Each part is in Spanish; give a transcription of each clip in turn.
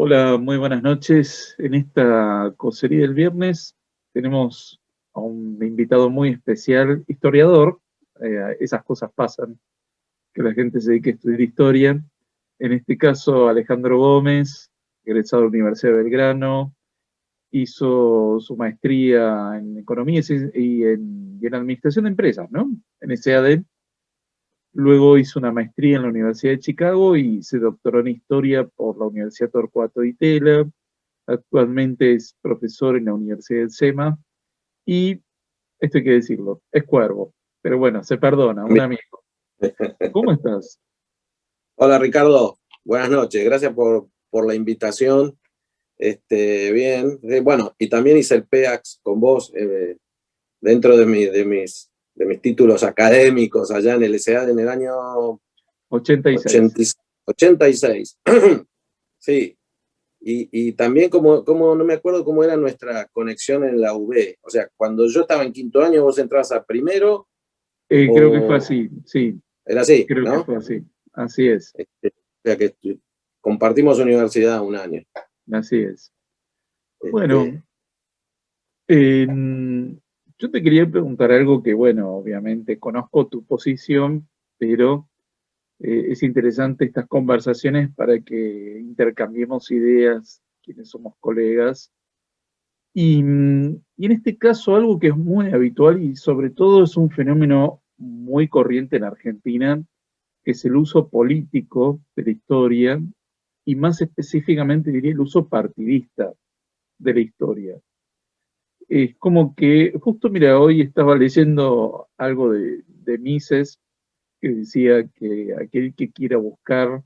Hola, muy buenas noches. En esta cocería del viernes tenemos a un invitado muy especial, historiador. Esas cosas pasan, que la gente se dedique a estudiar historia. En este caso, Alejandro Gómez, egresado de la Universidad de Belgrano, hizo su maestría en economía y en administración de empresas, ¿no? En SAD. Luego hizo una maestría en la Universidad de Chicago y se doctoró en historia por la Universidad Torcuato Di Tella. Actualmente es profesor en la Universidad del SEMA y, esto hay que decirlo, es cuervo. Pero bueno, se perdona, un Bien. amigo. ¿Cómo estás? Hola Ricardo, buenas noches, gracias por la invitación. Bien, bueno, y también hice el PEAX con vos dentro de mis títulos académicos allá en el SEAD en el año 86. 80 86. Sí, y también como no me acuerdo cómo era nuestra conexión en la UB, o sea, cuando yo estaba en quinto año vos entrabas a primero Creo que fue o así, sí, era así, creo que ¿no? fue así. Así es, O sea que compartimos universidad un año. así es. Bueno, Este, yo te quería preguntar algo que, bueno, obviamente conozco tu posición, pero es interesante estas conversaciones para que intercambiemos ideas, quienes somos colegas. Y en este caso, algo que es muy habitual y sobre todo es un fenómeno muy corriente en Argentina, que es el uso político de la historia y más específicamente diría el uso partidista de la historia. Es como que, justo mira, hoy estaba leyendo algo de Mises que decía que aquel que quiera buscar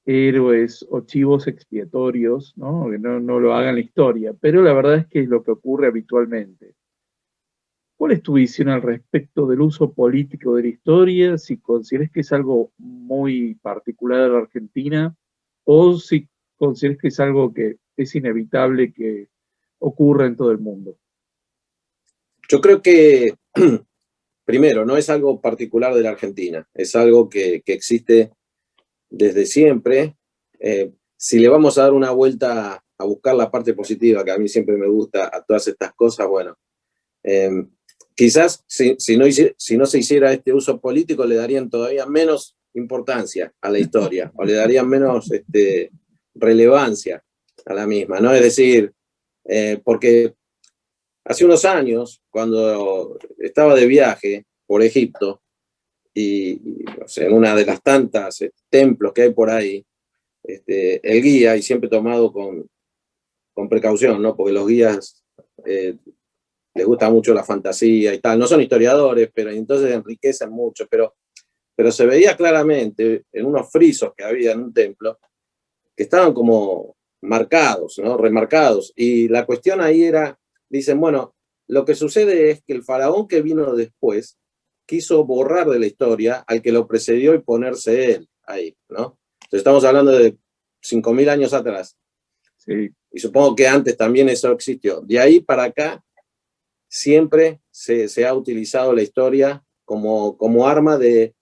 héroes o chivos expiatorios, ¿no? Que no lo hagan la historia, pero la verdad es que es lo que ocurre habitualmente. ¿Cuál es tu visión al respecto del uso político de la historia? Si consideras que es algo muy particular de la Argentina o si consideras que es algo que es inevitable que ocurra en todo el mundo. yo creo que, primero, no es algo particular de la Argentina, es algo que existe desde siempre. Si le vamos a dar una vuelta a buscar la parte positiva, que a mí siempre me gusta a todas estas cosas, bueno, eh, quizás si no se hiciera este uso político, le darían todavía menos importancia a la historia, o le darían menos relevancia a la misma, ¿no? Es decir, porque hace unos años, cuando estaba de viaje por Egipto, no sé, en una de las tantas templos que hay por ahí, el guía, y siempre tomado con precaución, ¿no? Porque los guías les gusta mucho la fantasía y tal, no son historiadores, pero entonces enriquecen mucho, pero se veía claramente en unos frisos que había en un templo que estaban como marcados, ¿no? Remarcados, y la cuestión ahí era, dicen, bueno, lo que sucede es que el faraón que vino después quiso borrar de la historia al que lo precedió y ponerse él ahí, ¿no? Entonces estamos hablando de 5.000 años atrás. Sí. Y supongo que antes también eso existió. De ahí para acá siempre se ha utilizado la historia como arma de,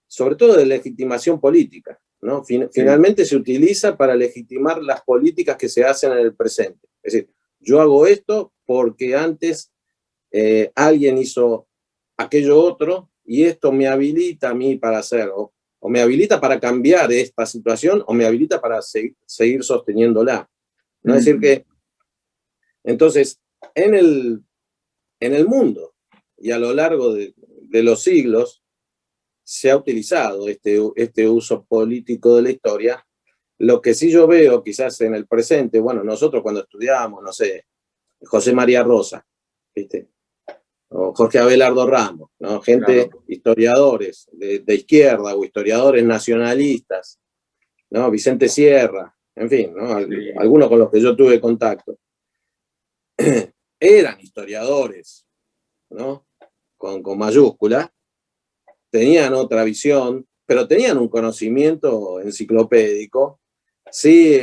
sobre todo de legitimación política, ¿no? Sí. Finalmente se utiliza para legitimar las políticas que se hacen en el presente. Es decir, yo hago esto porque antes alguien hizo aquello otro y esto me habilita a mí para hacerlo, o me habilita para cambiar esta situación, o me habilita para seguir sosteniéndola. ¿No? Es decir Mm, que, entonces, en el mundo y a lo largo de los siglos, se ha utilizado este uso político de la historia. Lo que sí yo veo quizás en el presente, bueno, nosotros cuando estudiábamos, no sé, José María Rosa, ¿viste? O Jorge Abelardo Ramos, ¿no? claro. Gente, historiadores de izquierda o historiadores nacionalistas, ¿no? Vicente Sierra, en fin, ¿no? Sí. Algunos con los que yo tuve contacto, eran historiadores, ¿no? Con mayúscula, tenían otra visión, pero tenían un conocimiento enciclopédico. Sí,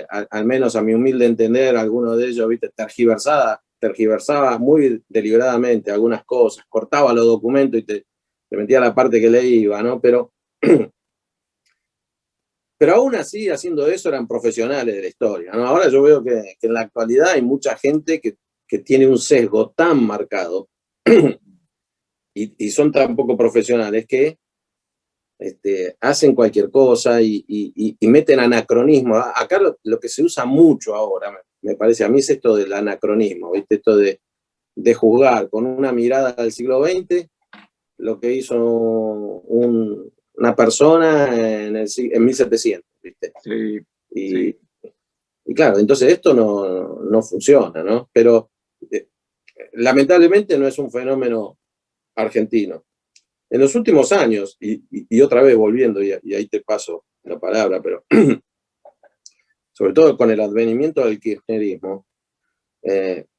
al menos a mi humilde entender, alguno de ellos, viste, tergiversaba muy deliberadamente algunas cosas, cortaba los documentos y te metía la parte que le iba, ¿no? Pero pero aún así, haciendo eso, eran profesionales de la historia, ¿no? Ahora yo veo que en la actualidad hay mucha gente que tiene un sesgo tan marcado y son tan poco profesionales que hacen cualquier cosa y meten anacronismo. Acá lo que se usa mucho ahora, me parece, a mí es esto del anacronismo, ¿viste? Esto de juzgar con una mirada al siglo XX lo que hizo una persona en 1700, ¿viste? Sí, Y, sí. y claro, entonces esto no funciona, ¿no? Pero lamentablemente no es un fenómeno argentino. En los últimos años, y otra vez volviendo, y ahí te paso la palabra, pero sobre todo con el advenimiento del kirchnerismo,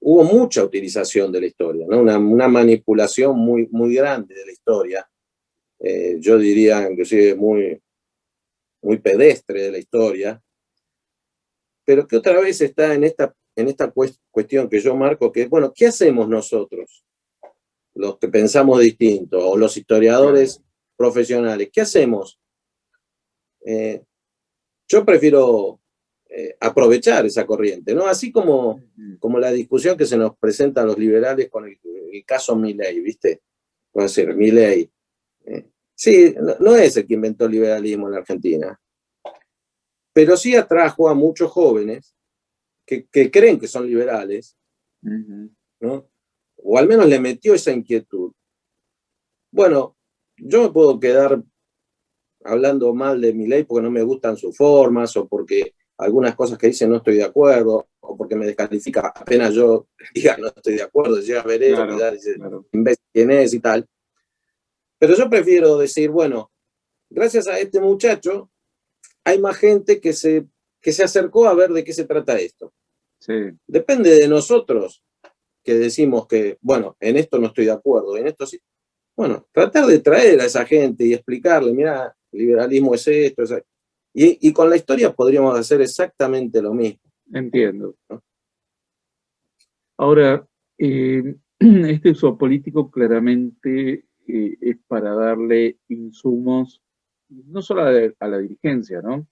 hubo mucha utilización de la historia, ¿no? Una manipulación muy, muy grande de la historia, yo diría inclusive muy, muy pedestre de la historia, pero que otra vez está en esta cuestión que yo marco, que, bueno, ¿qué hacemos nosotros, los que pensamos distinto, o los historiadores profesionales? ¿Qué hacemos? Yo prefiero aprovechar esa corriente, ¿no? Así como la discusión que se nos presenta a los liberales con el caso Milei, ¿viste? Puede ser Milei. Sí, no es el que inventó el liberalismo en la Argentina, pero sí atrajo a muchos jóvenes que creen que son liberales, ¿no? O al menos le metió esa inquietud. Bueno, yo me puedo quedar hablando mal de Milei porque no me gustan sus formas, o porque algunas cosas que dice no estoy de acuerdo, o porque me descalifica apenas yo diga no estoy de acuerdo, llega a ver eso, Claro, dice, claro. imbécil quién es y tal. Pero yo prefiero decir, bueno, gracias a este muchacho hay más gente que se acercó a ver de qué se trata esto. Sí. Depende de nosotros que decimos que, bueno, en esto no estoy de acuerdo, en esto sí. Bueno, tratar de traer a esa gente y explicarle, mira, el liberalismo es esto, es... Y con la historia podríamos hacer exactamente lo mismo, Entiendo. ¿no? Ahora, este uso político claramente es para darle insumos no solo a la dirigencia, ¿no?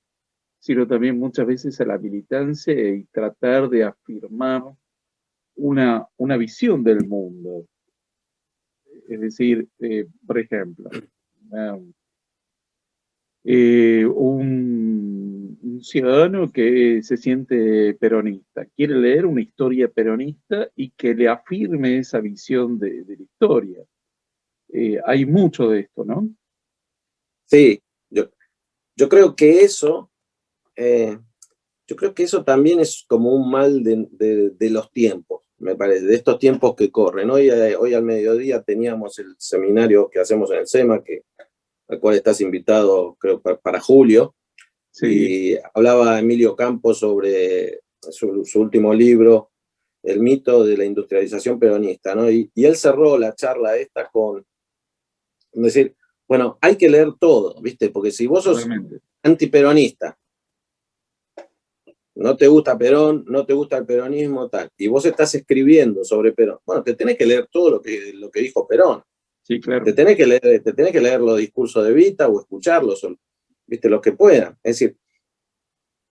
Sino también muchas veces a la militancia y tratar de afirmar una visión del mundo. Es decir, por ejemplo, um, un ciudadano que se siente peronista, quiere leer una historia peronista y que le afirme esa visión de la historia. Hay mucho de esto, ¿no? Sí, yo creo que eso, yo creo que eso también es como un mal de los tiempos, me parece, de estos tiempos que corren. Hoy al mediodía teníamos el seminario que hacemos en el SEMA, al cual estás invitado, creo, para julio, Sí, y hablaba Emilio Campos sobre su último libro, El mito de la industrialización peronista, ¿no? Y él cerró la charla esta con decir, bueno, hay que leer todo, ¿viste? Porque si vos sos totalmente. antiperonista, no te gusta Perón, no te gusta el peronismo, tal, y vos estás escribiendo sobre Perón, bueno, te tenés que leer todo lo que dijo Perón. Sí, claro. Te tenés que leer los discursos de Evita o escucharlos, ¿viste? Los que puedan. Es decir,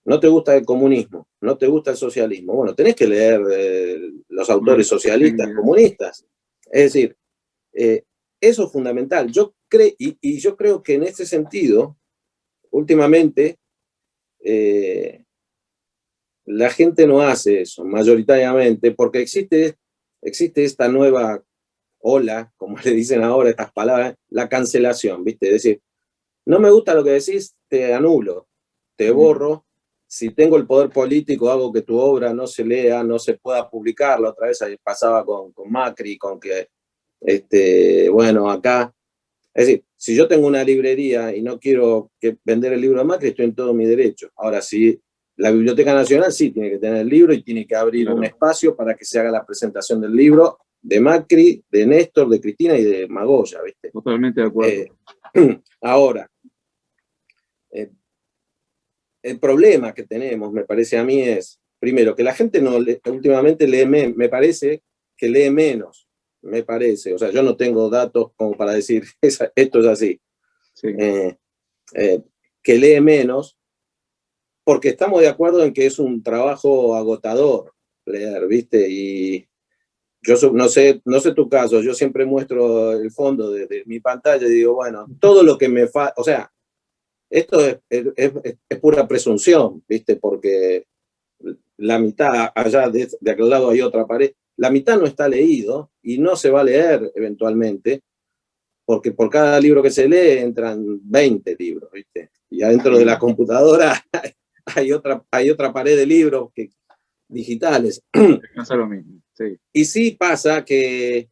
no te gusta el comunismo, no te gusta el socialismo. Bueno, tenés que leer los autores Marx, socialistas, Engels. comunistas. Es decir, eso es fundamental. Y yo creo que en ese sentido, últimamente, la gente no hace eso, mayoritariamente, porque existe esta nueva ola, como le dicen ahora estas palabras, la cancelación, ¿viste? Es decir, no me gusta lo que decís, te anulo, te borro. Si tengo el poder político, hago que tu obra no se lea, no se pueda publicar. La otra vez pasaba con Macri, con que, bueno, acá. Es decir, si yo tengo una librería y no quiero vender el libro de Macri, estoy en todo mi derecho. Ahora, sí, la Biblioteca Nacional sí tiene que tener el libro y tiene que abrir un Claro, espacio para que se haga la presentación del libro de Macri, de Néstor, de Cristina y de Magoya, ¿viste? totalmente de acuerdo. Ahora, eh, el problema que tenemos, me parece a mí, es, primero, que la gente últimamente me parece que lee menos, me parece. O sea, yo no tengo datos como para decir esto es así. Sí, Eh, que lee menos, porque estamos de acuerdo en que es un trabajo agotador leer, ¿viste? Y yo no sé tu caso, yo siempre muestro el fondo de mi pantalla y digo, bueno, todo lo que me falta, o sea, esto es pura presunción, ¿viste? Porque la mitad, allá de aquel lado hay otra pared, la mitad no está leído y no se va a leer eventualmente, porque por cada libro que se lee entran 20 libros, ¿viste? Y adentro de la computadora hay otra pared de libros digitales. Pasa lo mismo, sí. Y sí pasa que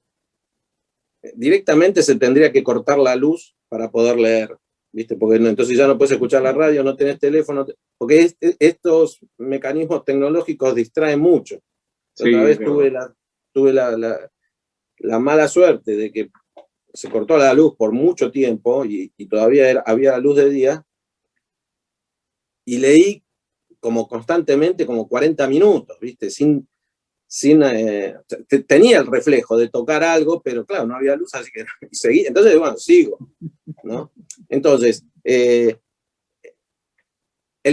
directamente se tendría que cortar la luz para poder leer, ¿viste? Porque entonces ya no puedes escuchar la radio, no tenés teléfono, porque estos mecanismos tecnológicos distraen mucho. Sí, otra vez tuve la mala suerte de que se cortó la luz por mucho tiempo y todavía había luz de día, y leí como constantemente, como 40 minutos, ¿viste? Tenía el reflejo de tocar algo, pero claro, no había luz, así que seguí. Entonces, bueno, sigo, ¿no? Entonces, el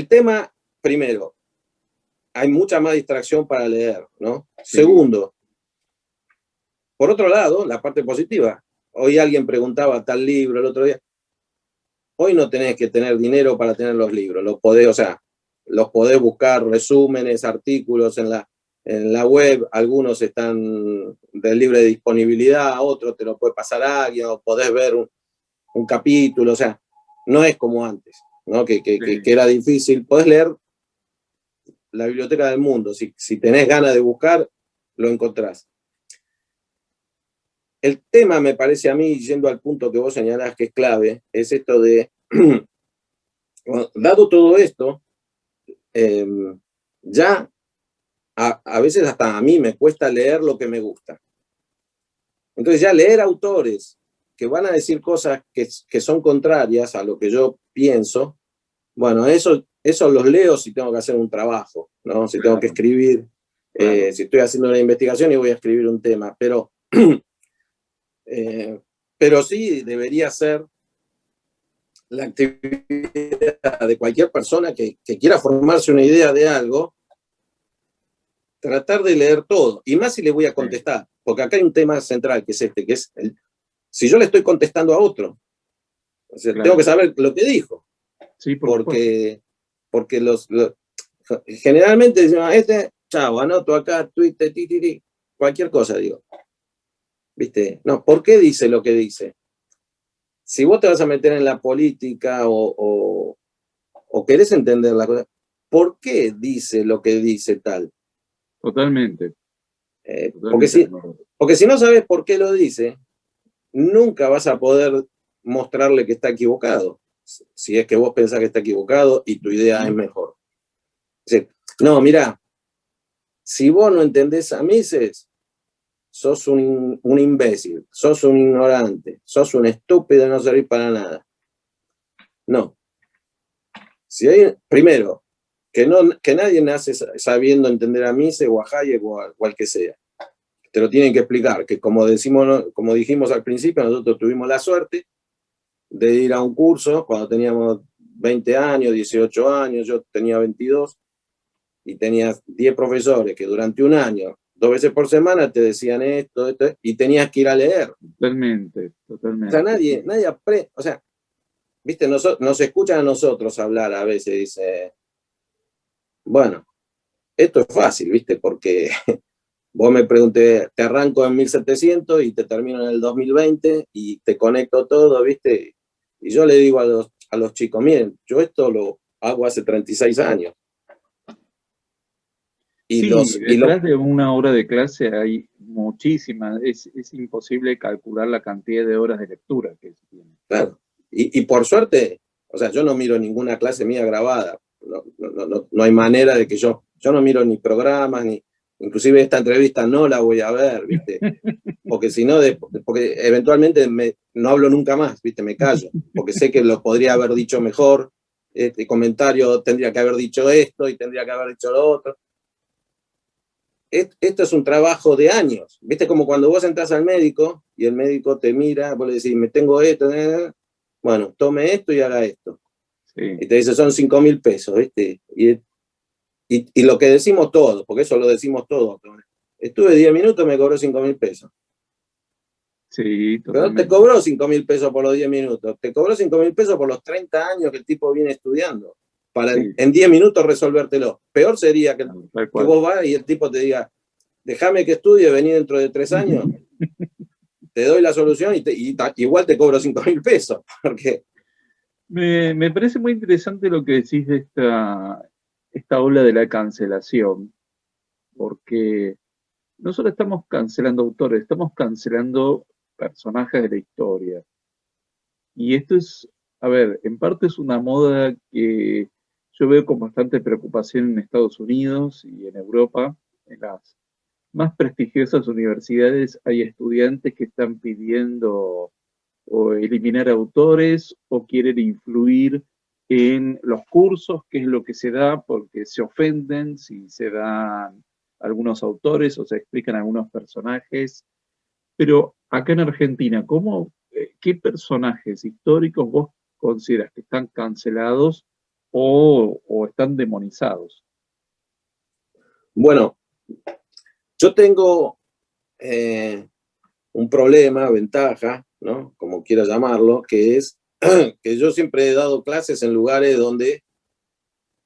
tema, primero, hay mucha más distracción para leer, ¿no? Sí. Segundo, por otro lado, la parte positiva. Hoy alguien preguntaba tal libro el otro día. Hoy no tenés que tener dinero para tener los libros, los podés buscar, resúmenes, artículos en la web, algunos están de libre disponibilidad, otros te lo puede pasar a alguien, o podés ver un capítulo, o sea, no es como antes, ¿no? Que era difícil. Podés leer la biblioteca del mundo, si tenés ganas de buscar, lo encontrás. El tema, me parece a mí, yendo al punto que vos señalás que es clave, es esto de, dado todo esto, ya a veces hasta a mí me cuesta leer lo que me gusta. Entonces ya leer autores que van a decir cosas que son contrarias a lo que yo pienso, bueno, eso los leo si tengo que hacer un trabajo, ¿no? Si tengo que escribir, si estoy haciendo una investigación y voy a escribir un tema, pero sí debería ser la actividad de cualquier persona que quiera formarse una idea de algo, tratar de leer todo, y más si le voy a contestar, porque acá hay un tema central que es si yo le estoy contestando a otro, o sea, tengo que saber lo que dijo, sí, porque generalmente decimos, chavo, anoto acá, Twitter, cualquier cosa, digo. ¿Viste? No, ¿por qué dice lo que dice? Si vos te vas a meter en la política o querés entender la cosa, ¿por qué dice lo que dice tal? Totalmente. Porque si no sabes por qué lo dice, nunca vas a poder mostrarle que está equivocado. Si es que vos pensás que está equivocado y tu idea es mejor. No, mirá, si vos no entendés a Mises, sos un imbécil, sos un ignorante, sos un estúpido y no servís para nada. No. Primero, que nadie nace sabiendo entender a Mises o a Hayek o al que sea. Te lo tienen que explicar, que como dijimos al principio, nosotros tuvimos la suerte de ir a un curso cuando teníamos 20 años, 18 años, yo tenía 22, y tenías 10 profesores que durante un año, 2 veces por semana, te decían esto, y tenías que ir a leer. Totalmente. O sea, nadie aprende, o sea, viste, nos escuchan a nosotros hablar a veces, dice, bueno, esto es fácil, viste, porque vos me pregunté, te arranco en 1700 y te termino en el 2020 y te conecto todo, viste, y yo le digo a los chicos, miren, yo esto lo hago hace 36 años. Detrás de una hora de clase hay muchísimas, es imposible calcular la cantidad de horas de lectura que se tiene. Claro, y por suerte, o sea, yo no miro ninguna clase mía grabada, no hay manera de que yo no miro ni programas, inclusive esta entrevista no la voy a ver, ¿viste? Porque si no, porque eventualmente no hablo nunca más, ¿viste? Me callo, porque sé que lo podría haber dicho mejor, este comentario tendría que haber dicho esto y tendría que haber dicho lo otro. Esto es un trabajo de años, ¿viste? Como cuando vos entras al médico y el médico te mira, vos le decís, me tengo esto, bueno, tome esto y haga esto. Sí. Y te dice, son 5.000 pesos, ¿viste? Y lo que decimos todos, porque eso lo decimos todos. Estuve 10 minutos, me cobró 5.000 pesos. Sí, Pero no te totalmente. cobró 5.000 pesos por los 10 minutos, te cobró 5.000 pesos por los 30 años que el tipo viene estudiando, para Sí, en 10 minutos resolvértelo. Peor sería tal que cual. vos vas y el tipo te diga, déjame que estudie, vení dentro de 3 años, te doy la solución igual te cobro 5.000 pesos, porque Me parece muy interesante lo que decís de esta ola de la cancelación, porque no solo estamos cancelando autores, estamos cancelando personajes de la historia. Y esto es, a ver, en parte es una moda que yo veo con bastante preocupación en Estados Unidos y en Europa. En las más prestigiosas universidades hay estudiantes que están pidiendo o eliminar autores o quieren influir en los cursos, que es lo que se da, porque se ofenden si se dan algunos autores o se explican algunos personajes. Pero acá en Argentina, qué personajes históricos vos consideras que están cancelados o están demonizados? bueno, yo tengo un problema, ventaja, ¿no? Como quiera llamarlo, que es que yo siempre he dado clases en lugares donde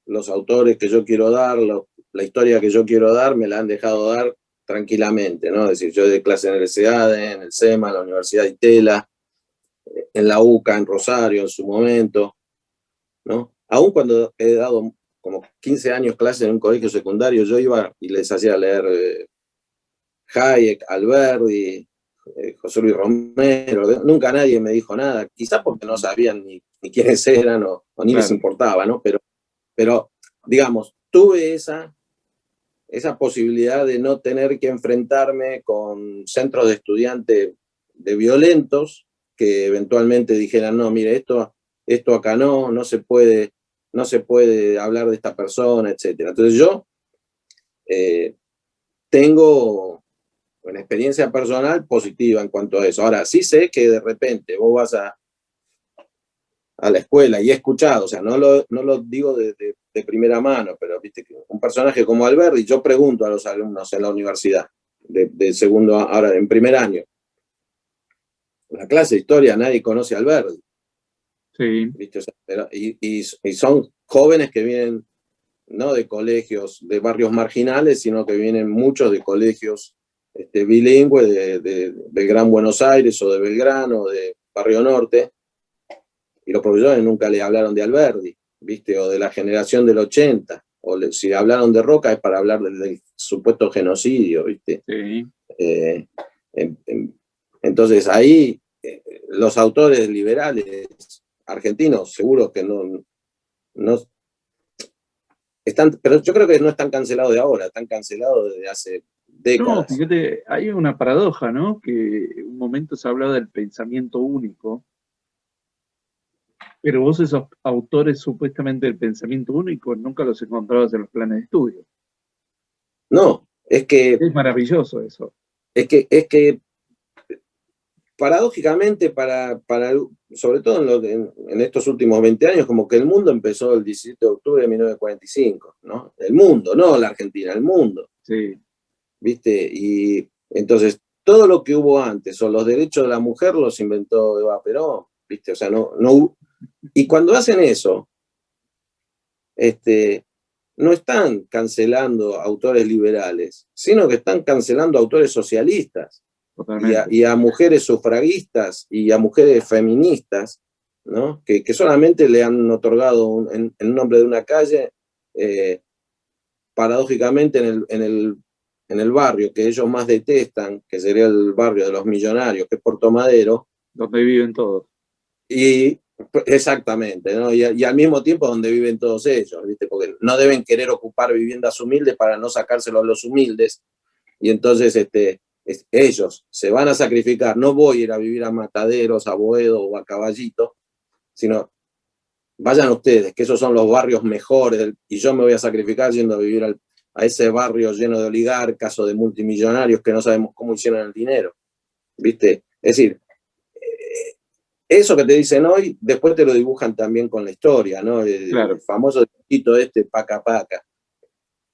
los autores que yo quiero dar, la historia que yo quiero dar, me la han dejado dar tranquilamente, ¿no? Es decir, yo doy clases en el SEADE, en el SEMA, en la Universidad de Itela, en la UCA, en Rosario, en su momento, ¿no? Aún cuando he dado como 15 años clases en un colegio secundario, yo iba y les hacía leer Hayek, Alberdi, José Luis Romero, nunca nadie me dijo nada, quizá porque no sabían ni quiénes eran o ni les Claro, importaba, ¿no? Pero digamos, tuve esa posibilidad de no tener que enfrentarme con centros de estudiantes de violentos que eventualmente dijeran, no, mire, esto acá no se puede hablar de esta persona, etcétera. Entonces yo tengo una experiencia personal positiva en cuanto a eso. Ahora, sí sé que de repente vos vas a la escuela y he escuchado, o sea, no lo digo de primera mano, pero viste que un personaje como Alberti, yo pregunto a los alumnos en la universidad, de segundo, ahora en primer año, en la clase de historia nadie conoce a Alberti, sí, ¿viste? O sea, y son jóvenes que vienen no de colegios, de barrios marginales, sino que vienen muchos de colegios bilingües de Gran Buenos Aires o de Belgrano o de Barrio Norte, y los profesores nunca le hablaron de Alberdi, ¿viste? O de la generación del 80, si hablaron de Roca es para hablar del supuesto genocidio, ¿viste? sí. Eh, en, en, entonces ahí los autores liberales argentinos seguro que no están, pero yo creo que no están cancelados de ahora, están cancelados desde hace No, décadas. fíjate, hay una paradoja, ¿no? Que en un momento se hablaba del pensamiento único, pero vos esos autores supuestamente del pensamiento único nunca los encontrabas en los planes de estudio. No, Es maravilloso eso. es que paradójicamente, sobre todo en estos últimos 20 años, como que el mundo empezó el 17 de octubre de 1945, ¿no? El mundo, no la Argentina, el mundo, Sí, ¿viste? Y entonces, todo lo que hubo antes, o los derechos de la mujer, los inventó Eva Perón, ¿viste? O sea, y cuando hacen eso, no están cancelando autores liberales, sino que están cancelando autores socialistas totalmente. y a mujeres sufragistas y a mujeres feministas, ¿no? Que solamente le han otorgado en nombre de una calle, paradójicamente en el barrio que ellos más detestan, que sería el barrio de los millonarios, que es Puerto Madero, Donde viven todos. y exactamente, ¿no? Y al mismo tiempo donde viven todos ellos, ¿viste? Porque no deben querer ocupar viviendas humildes para no sacárselo a los humildes, y entonces ellos se van a sacrificar. No voy a ir a vivir a Mataderos, a Boedo o a Caballito, sino vayan ustedes, que esos son los barrios mejores, y yo me voy a sacrificar yendo a vivir a ese barrio lleno de oligarcas o de multimillonarios que no sabemos cómo hicieron el dinero, ¿viste? Es decir, eso que te dicen hoy, después te lo dibujan también con la historia, ¿no? Claro. El famoso dibujito Paca Paca,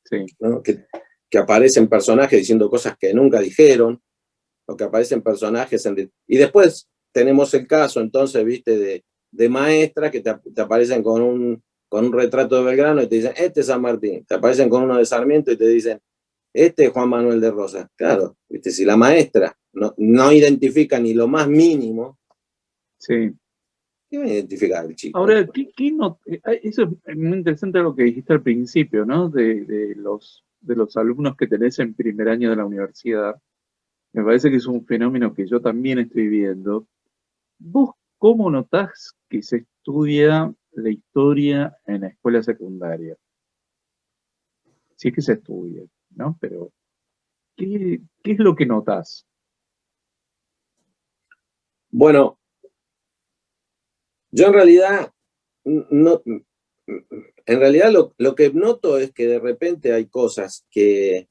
Sí. ¿no? Que aparecen personajes diciendo cosas que nunca dijeron, o que aparecen personajes y después tenemos el caso, entonces, viste, de maestra que te aparecen con un retrato de Belgrano y te dicen, este es San Martín. Te aparecen con uno de Sarmiento y te dicen, este es Juan Manuel de Rosas. Claro, viste, si la maestra no identifica ni lo más mínimo, Sí. ¿qué va a identificar el chico? Ahora, eso es muy interesante lo que dijiste al principio, ¿no? De los alumnos que tenés en primer año de la universidad. Me parece que es un fenómeno que yo también estoy viendo. ¿Vos cómo notás que se estudia la historia en la escuela secundaria? Si es que se estudia, ¿no? Pero, ¿qué es lo que notás? Bueno, yo en realidad, no, en realidad lo que noto es que de repente hay cosas que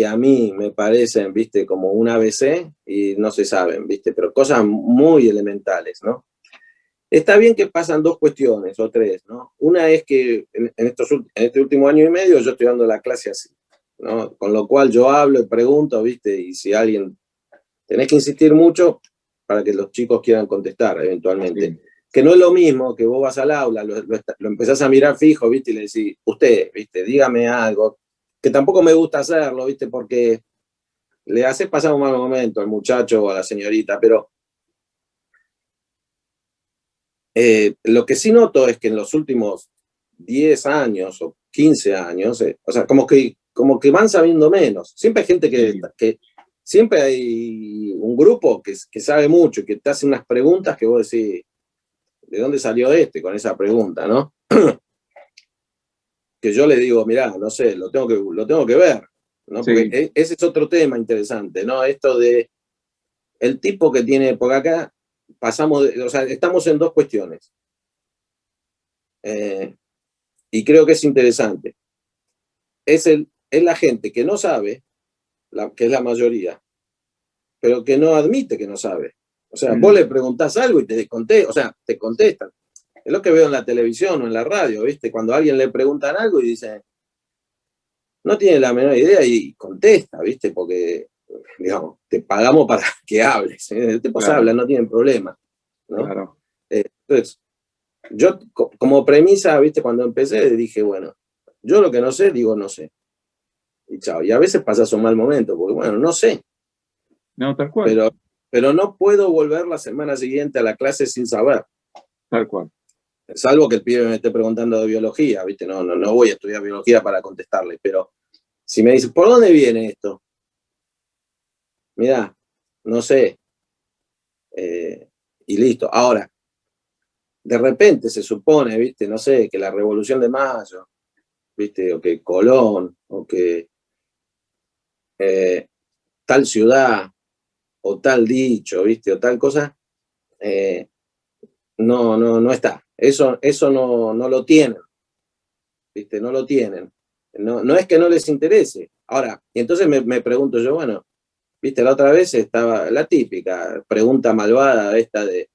a mí me parecen, viste, como un ABC y no se saben, viste, pero cosas muy elementales, ¿no? Está bien que pasan dos cuestiones o tres, ¿no? Una es que en este último año y medio yo estoy dando la clase así, ¿no? Con lo cual yo hablo y pregunto, viste, y si alguien, tenés que insistir mucho para que los chicos quieran contestar eventualmente. Sí. Que no es lo mismo que vos vas al aula, lo empezás a mirar fijo, viste, y le decís, usted, viste, dígame algo, que tampoco me gusta hacerlo, viste, porque le haces pasar un mal momento al muchacho o a la señorita, pero lo que sí noto es que en los últimos 10 años o 15 años, o sea, como que van sabiendo menos. Siempre hay gente Sí. que siempre hay un grupo que sabe mucho y que te hace unas preguntas que vos decís, ¿de dónde salió con esa pregunta, no? Que yo le digo, mirá, no sé, lo tengo que ver, ¿no? Porque Sí. ese es otro tema interesante, ¿no? Esto de el tipo que tiene, por acá o sea, estamos en dos cuestiones. Y creo que es interesante. Es la gente que no sabe, que es la mayoría, pero que no admite que no sabe. O sea, vos le preguntás algo y te contestan. Es lo que veo en la televisión o en la radio, ¿viste? Cuando a alguien le preguntan algo y dice, no tiene la menor idea y contesta, ¿viste? Porque, digamos, te pagamos para que hables. El tipo Claro, habla, no tienen problema, ¿no? claro. Entonces, yo como premisa, ¿viste? Cuando empecé dije, bueno, yo lo que no sé, digo no sé. Y chao. Y a veces pasas un mal momento, porque bueno, no sé, No, tal cual, pero, pero no puedo volver la semana siguiente a la clase sin saber. tal cual. Salvo que el pibe me esté preguntando de biología, ¿viste? No voy a estudiar biología para contestarle, pero si me dice, ¿por dónde viene esto? Mirá, no sé. Y listo. Ahora, de repente se supone, ¿viste? No sé, que la Revolución de Mayo, ¿viste? O que Colón, o que tal ciudad, o tal dicho, ¿viste? O tal cosa, no está. Eso no lo tienen, ¿viste? No lo tienen. No es que no les interese. Ahora, y entonces me pregunto yo, bueno, ¿viste? La otra vez estaba la típica pregunta malvada esta de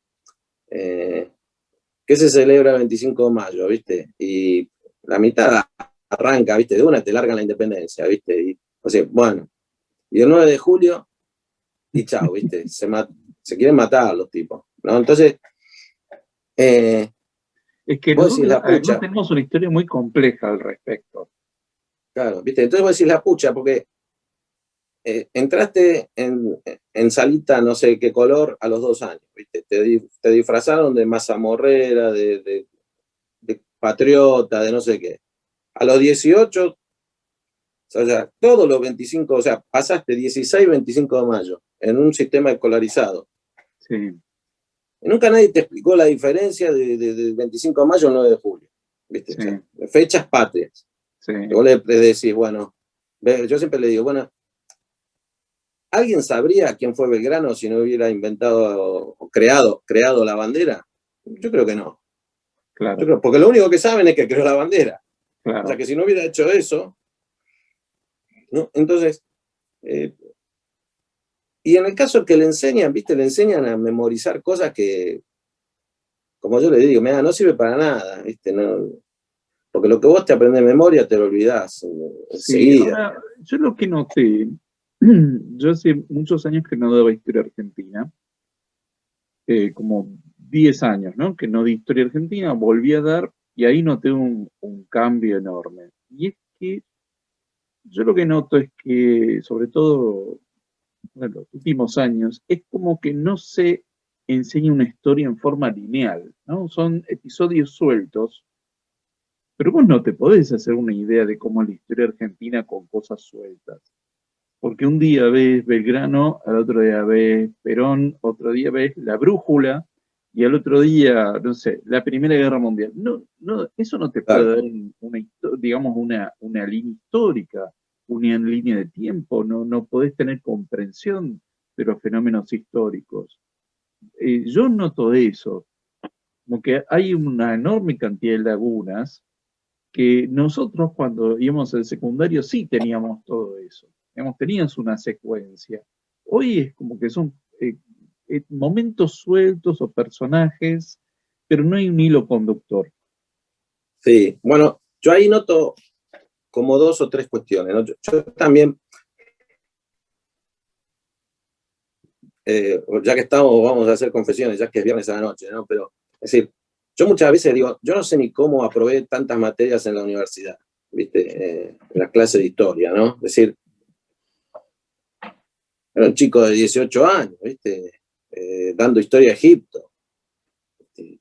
¿qué se celebra el 25 de mayo, ¿viste? Y la mitad arranca, ¿viste? De una te largan la independencia, ¿viste? O sea, bueno, y el 9 de julio, y chao, ¿viste? Se quieren matar los tipos, ¿no? Entonces, Es que vos decís nosotros la además pucha, tenemos una historia muy compleja al respecto. claro, ¿viste? Entonces vos decís la pucha, porque entraste en salita no sé qué color a los 2 años, ¿viste? Te disfrazaron de mazamorrera, de patriota, de no sé qué. A los 18, o sea, todos los 25, o sea, pasaste 16, 25 de mayo en un sistema escolarizado. Sí, Y nunca nadie te explicó la diferencia de 25 de mayo al 9 de julio, ¿viste? O sí, sea, fechas patrias. sí. Y vos le decís, bueno, yo siempre le digo, bueno, ¿alguien sabría quién fue Belgrano si no hubiera inventado o creado la bandera? Yo creo que no. Claro, Porque lo único que saben es que creó la bandera. O sea, claro. que si no hubiera hecho eso, ¿no? Entonces, y en el caso que le enseñan, ¿viste? Le enseñan a memorizar cosas que como yo le digo, mira, no sirve para nada, ¿viste? No, porque lo que vos te aprendés de memoria te lo olvidás Sí, enseguida. ahora, yo lo que noté, yo hace muchos años que no daba historia argentina, como 10 años, ¿no? Que no di historia argentina, volví a dar y ahí noté un cambio enorme. Y es que yo lo que noto es que, sobre todo en los últimos años, es como que no se enseña una historia en forma lineal, ¿no? Son episodios sueltos, pero vos no te podés hacer una idea de cómo es la historia argentina con cosas sueltas. Porque un día ves Belgrano, al otro día ves Perón, otro día ves La Brújula, y al otro día, no sé, la Primera Guerra Mundial. No, no, eso no te puede Claro. dar digamos, una línea histórica, una línea de tiempo, no, no podés tener comprensión de los fenómenos históricos. Yo noto eso, como que hay una enorme cantidad de lagunas que nosotros cuando íbamos al secundario sí teníamos todo eso, digamos, tenías una secuencia. Hoy es como que son momentos sueltos o personajes, pero no hay un hilo conductor. Sí, bueno, yo ahí noto como dos o tres cuestiones, ¿no? Yo también, ya que estamos, vamos a hacer confesiones, ya que es viernes a la noche, ¿no? Pero, es decir, yo muchas veces digo, yo no sé ni cómo aprobé tantas materias en la universidad, ¿viste? En las clases de historia, ¿no? Es decir, era un chico de 18 años, ¿viste? Dando historia de Egipto, que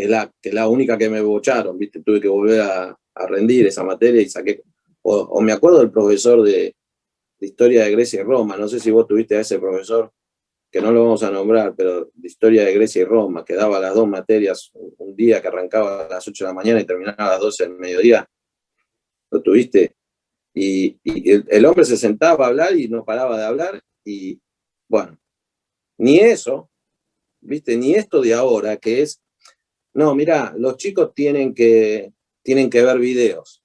es la única que me bocharon, ¿viste? Tuve que volver a rendir esa materia y saqué, o me acuerdo del profesor de historia de Grecia y Roma, no sé si vos tuviste a ese profesor, que no lo vamos a nombrar, pero de historia de Grecia y Roma, que daba las dos materias un día que arrancaba a las 8 de la mañana y terminaba a las 12 del mediodía, lo tuviste, y el hombre se sentaba a hablar y no paraba de hablar, y bueno, ni eso, ¿viste? Ni esto de ahora, que es, no, mira, los chicos tienen que ver videos,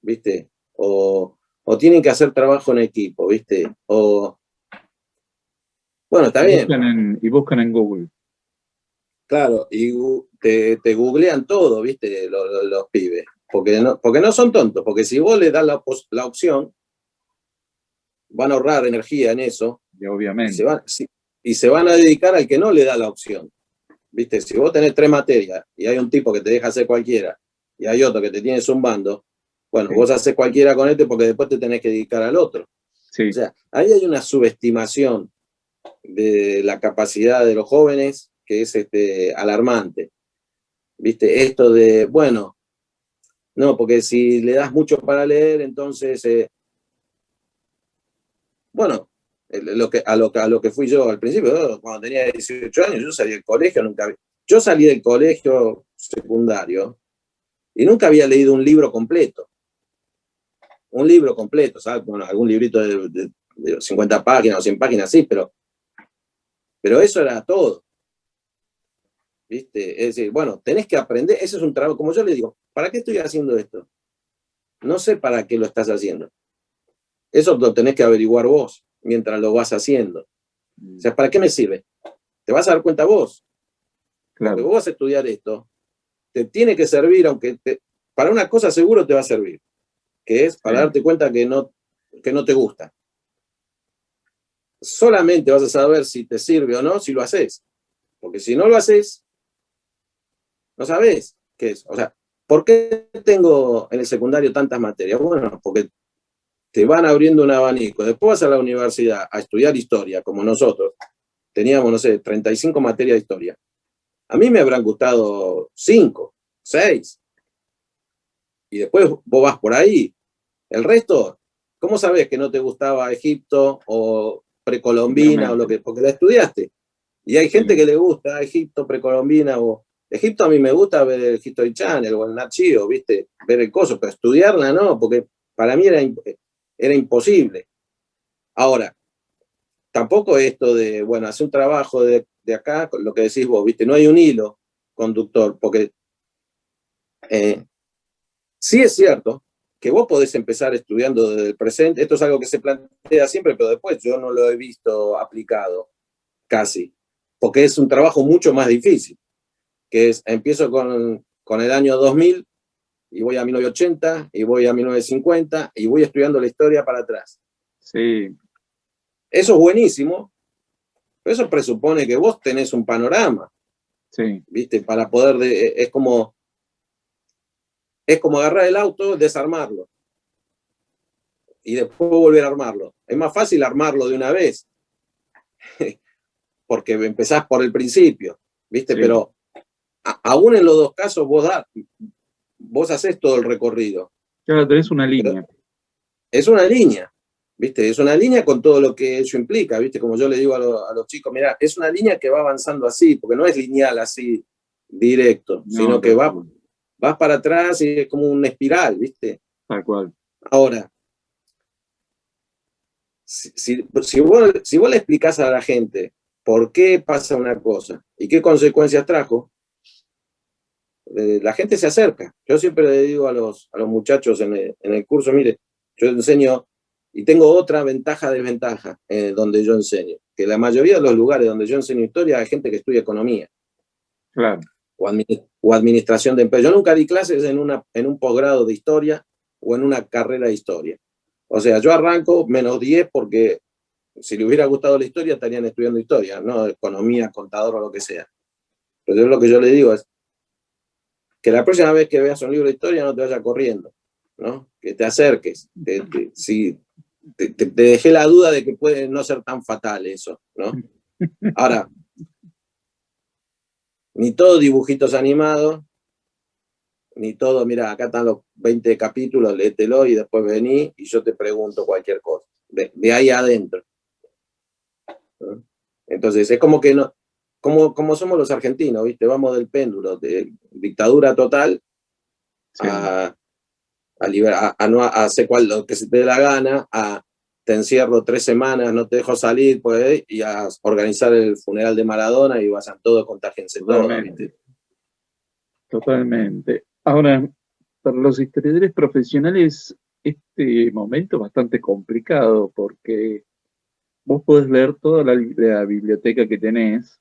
¿viste? O tienen que hacer trabajo en equipo, ¿viste? O, bueno, está bien, Y buscan en Google. claro, y te googlean todo, ¿viste? Los pibes, porque no son tontos, porque si vos le das la opción, van a ahorrar energía en eso Y y obviamente. y se van a dedicar al que no le da la opción, ¿viste? Si vos tenés tres materias y hay un tipo que te deja hacer cualquiera y hay otro que te tiene zumbando, bueno, Sí, vos haces cualquiera con este porque después te tenés que dedicar al otro. O sí. sea, ahí hay una subestimación de la capacidad de los jóvenes que es alarmante. ¿Viste? Esto de, bueno, no, porque si le das mucho para leer, entonces, bueno, a lo que fui yo al principio, cuando tenía 18 años, yo salí del colegio, yo salí del colegio secundario y nunca había leído un libro completo, ¿sabes? Bueno, algún librito de 50 páginas o 100 páginas, sí, pero eso era todo, ¿viste? Es decir, bueno, tenés que aprender, eso es un trabajo, como yo le digo, ¿para qué estoy haciendo esto? No sé para qué lo estás haciendo. Eso lo tenés que averiguar vos mientras lo vas haciendo. O sea, ¿para qué me sirve? Te vas a dar cuenta vos, porque Claro. vos vas a estudiar esto, te tiene que servir, para una cosa seguro te va a servir, que es para Sí. darte cuenta que no te gusta. Solamente vas a saber si te sirve o no si lo haces, porque si no lo haces, no sabés qué es. O sea, ¿por qué tengo en el secundario tantas materias? Bueno, porque te van abriendo un abanico. Después vas a la universidad a estudiar historia, como nosotros. Teníamos, no sé, 35 materias de historia. A mí me habrán gustado 5, 6. Y después vos vas por ahí. El resto, ¿cómo sabés que no te gustaba Egipto o precolombina o lo Obviamente. que? Porque la estudiaste. Y hay gente Sí. que le gusta Egipto, precolombina o... Egipto a mí me gusta ver el History Channel o el Nat Geo, ¿viste? Ver el coso, pero estudiarla no, porque para mí era imposible. Ahora, tampoco esto de, bueno, hacer un trabajo de acá, con lo que decís vos, ¿viste? No hay un hilo conductor, porque sí es cierto que vos podés empezar estudiando desde el presente, esto es algo que se plantea siempre, pero después yo no lo he visto aplicado casi. porque es un trabajo mucho más difícil, que es, empiezo con el año 2000 y voy a 1980 y voy a 1950 y voy estudiando la historia para atrás. Sí. Eso es buenísimo, pero eso presupone que vos tenés un panorama, Sí. ¿viste? Para poder, es como agarrar el auto, desarmarlo y después volver a armarlo. Es más fácil armarlo de una vez, porque empezás por el principio, ¿viste? Sí. Pero aún en los dos casos vos hacés todo el recorrido. Claro, tenés una línea. Es una línea, ¿viste? Es una línea con todo lo que eso implica, ¿viste? Como yo le digo a los chicos, mira, es una línea que va avanzando así, porque no es lineal así, directo, No, sino que vas para atrás y es como una espiral, ¿viste? tal cual. Ahora, si vos le explicás a la gente por qué pasa una cosa y qué consecuencias trajo, la gente se acerca. Yo siempre le digo a los muchachos en el curso, mire, yo enseño y tengo otra ventaja-desventaja donde yo enseño, que la mayoría de los lugares donde yo enseño historia hay gente que estudia economía. Claro. O administración de empresas. Yo nunca di clases en un posgrado de historia o en una carrera de historia. O sea, yo arranco -10 porque si le hubiera gustado la historia estarían estudiando historia, no economía, contador o lo que sea. Pero yo lo que yo le digo es que la próxima vez que veas un libro de historia no te vayas corriendo, ¿no? Que te acerques. Si te dejé la duda de que puede no ser tan fatal eso, ¿no? Ahora, ni todo dibujitos animados, ni todo, mira, acá están los 20 capítulos, léetelo y después vení y yo te pregunto cualquier cosa. De ahí adentro. ¿No? Entonces, es como que no, como somos los argentinos, ¿viste? Vamos del péndulo, de dictadura total Sí. a no hacer lo que se te dé la gana, te encierro 3 semanas, no te dejo salir, pues, y a organizar el funeral de Maradona y vayan todos, contágense todos, ¿viste? Totalmente. Ahora, para los historiadores profesionales, este momento es bastante complicado porque vos podés leer toda la biblioteca que tenés,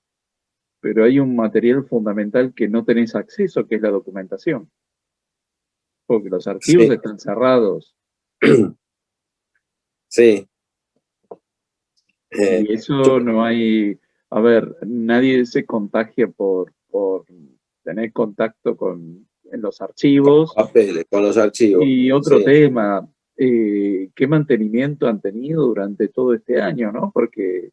pero hay un material fundamental que no tenés acceso, que es la documentación, porque los archivos Sí, están cerrados sí. y Yo, eso no hay, a ver, nadie se contagia por tener contacto en los archivos. papeles, con los archivos, Y otro sí. tema, ¿qué mantenimiento han tenido durante todo este año, no? Porque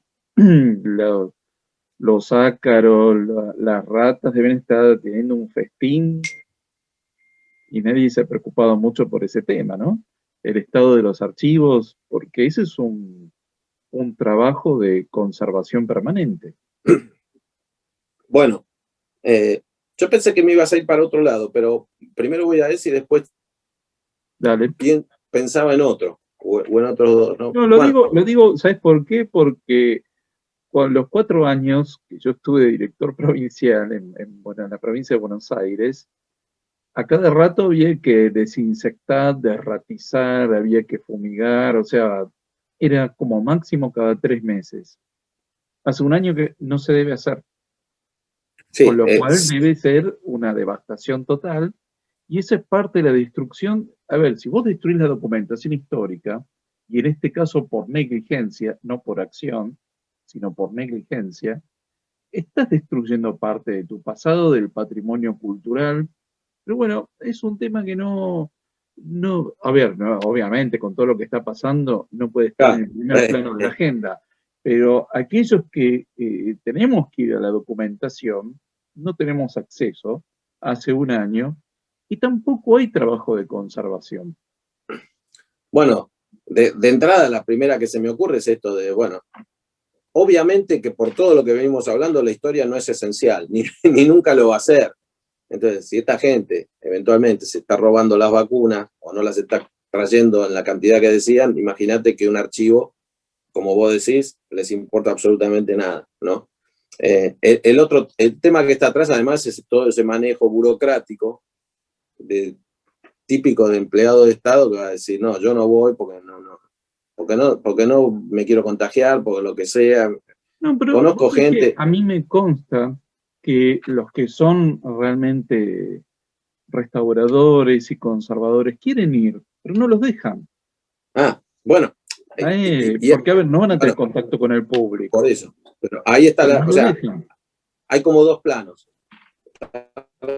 los ácaros, las ratas deben estar teniendo un festín y nadie se ha preocupado mucho por ese tema, ¿no? El estado de los archivos, porque ese es un trabajo de conservación permanente. Bueno, yo pensé que me ibas a ir para otro lado, pero primero voy a eso y después Dale. pensaba en otro, o en otros dos, ¿no? No, Bueno, lo digo, ¿sabes por qué? Porque con los 4 años que yo estuve de director provincial en la provincia de Buenos Aires, a cada rato había que desinsectar, derratizar, había que fumigar, o sea, era como máximo cada 3 meses. Hace un año que no se debe hacer, con sí, lo cual debe ser una devastación total, y esa es parte de la destrucción. A ver, si vos destruís la documentación histórica, y en este caso por negligencia, no por acción, sino por negligencia, estás destruyendo parte de tu pasado, del patrimonio cultural, pero bueno, es un tema que a ver, no, obviamente con todo lo que está pasando no puede estar en claro, el primer plano de la agenda, pero aquellos que tenemos que ir a la documentación, no tenemos acceso hace un año y tampoco hay trabajo de conservación. bueno, de entrada la primera que se me ocurre es esto de, bueno, obviamente que por todo lo que venimos hablando, la historia no es esencial, ni nunca lo va a ser. Entonces, si esta gente eventualmente se está robando las vacunas o no las está trayendo en la cantidad que decían, imagínate que un archivo, como vos decís, les importa absolutamente nada, ¿no? El tema que está atrás, además, es todo ese manejo burocrático típico de empleado de Estado que va a decir, no, yo no voy porque no me quiero contagiar, porque lo que sea. No, pero Conozco vos sabés que gente. a mí me consta que los que son realmente restauradores y conservadores quieren ir, pero no los dejan. Ah, bueno, Porque, a ver, no van a tener bueno, contacto con el por público, eso. Pero ahí está pero no o los sea, dejan. hay como dos planos.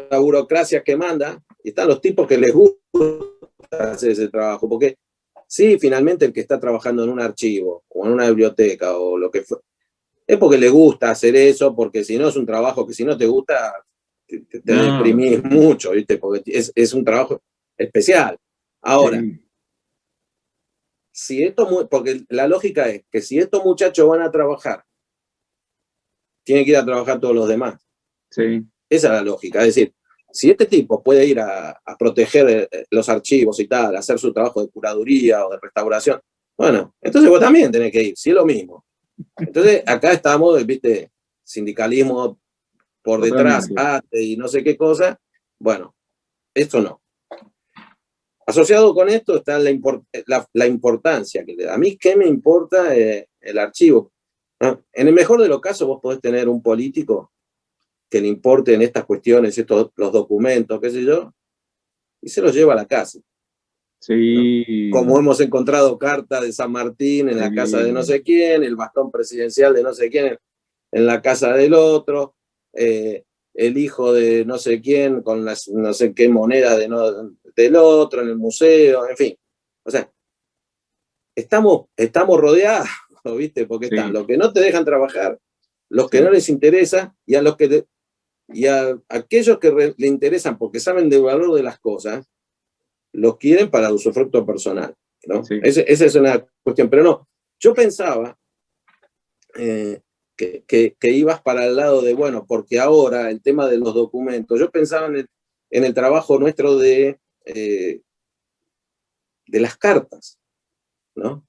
La burocracia que manda y están los tipos que les gusta hacer ese trabajo, porque sí, finalmente el que está trabajando en un archivo o en una biblioteca o lo que fue, es porque le gusta hacer eso, porque si no es un trabajo que si no te gusta, te No, deprimís mucho, ¿viste? Porque es un trabajo especial. Ahora, sí, si esto, porque la lógica es que si estos muchachos van a trabajar, tienen que ir a trabajar todos los demás. sí, Esa es la lógica. Es decir, si este tipo puede ir a proteger los archivos y tal, a hacer su trabajo de curaduría o de restauración, bueno, entonces vos también tenés que ir, si es lo mismo. Entonces, acá estamos, viste, sindicalismo por detrás, totalmente. y no sé qué cosa. Bueno, esto no. Asociado con esto está la importancia que le da. A mí, ¿qué me importa el archivo? ¿No? En el mejor de los casos, vos podés tener un político que le importen estas cuestiones, los documentos, qué sé yo, y se los lleva a la casa, ¿no? Como Sí, hemos encontrado carta de San Martín en la casa de no sí, sé quién, el bastón presidencial de no sé quién en la casa del otro, el hijo de no sé quién con las no sé qué moneda del otro en el museo, en fin. O sea, estamos rodeados, ¿viste? Porque están sí, los que no te dejan trabajar, los que no sí, les interesa y a aquellos que le interesan porque saben del valor de las cosas, los quieren para usufructo personal, ¿no? sí. Esa es una cuestión, pero no, yo pensaba eh, que ibas para el lado de, bueno, porque ahora el tema de los documentos, yo pensaba en el trabajo nuestro de las cartas, ¿no?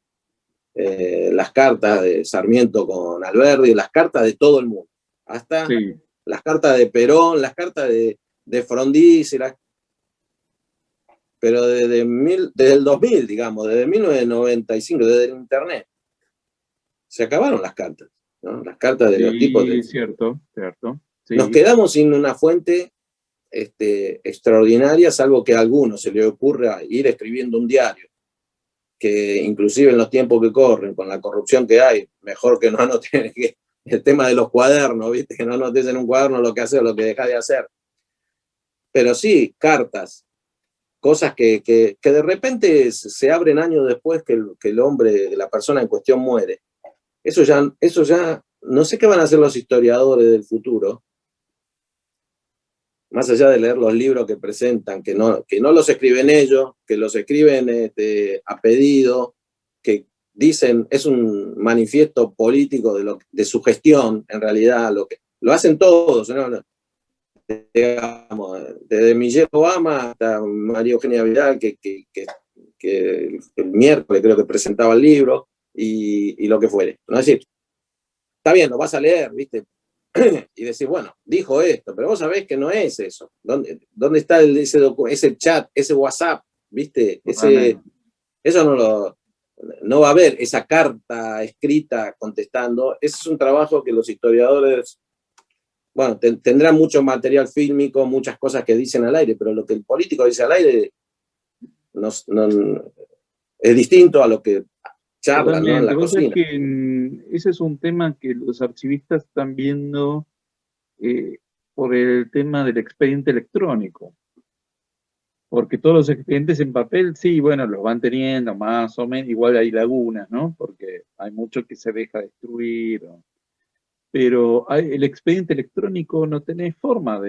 Las cartas de Sarmiento con Alberdi, las cartas de todo el mundo, hasta Sí, las cartas de Perón, las cartas de Frondizi, pero desde el 2000, digamos, desde 1995, desde el Internet, se acabaron las cartas, ¿no? Las cartas de los tipos. sí, cierto, cierto, Nos sí, quedamos sin una fuente extraordinaria, salvo que a alguno se le ocurra ir escribiendo un diario, que inclusive en los tiempos que corren, con la corrupción que hay, mejor que no anoten el tema de los cuadernos, ¿viste? Que no anotes en un cuaderno lo que haces o lo que dejas de hacer. Pero sí, cartas, cosas que de repente se abren años después que el hombre, la persona en cuestión muere. Eso ya, no sé qué van a hacer los historiadores del futuro, más allá de leer los libros que presentan, que no los escriben ellos, que los escriben a pedido, que dicen, es un manifiesto político de su gestión, en realidad, lo hacen todos, ¿no? Digamos, desde Michelle Obama hasta María Eugenia Vidal, que el miércoles creo que presentaba el libro, y lo que fuere. ¿No? Es decir, está bien, lo vas a leer, ¿viste? Y decir, bueno, dijo esto, pero vos sabés que no es eso. ¿Dónde está ese chat, ese WhatsApp? ¿Viste? totalmente. Eso no va a haber esa carta escrita contestando. Ese es un trabajo que los historiadores, bueno, tendrán mucho material fílmico, muchas cosas que dicen al aire, pero lo que el político dice al aire no, es distinto a lo que charlan, ¿no? En Totalmente. la Vos sabés cocina. que ese es un tema que los archivistas están viendo eh, por el tema del expediente electrónico, porque todos los expedientes en papel, sí, bueno, los van teniendo más o menos, igual hay lagunas, ¿no? Porque hay mucho que se deja destruir, pero el expediente electrónico no tenés forma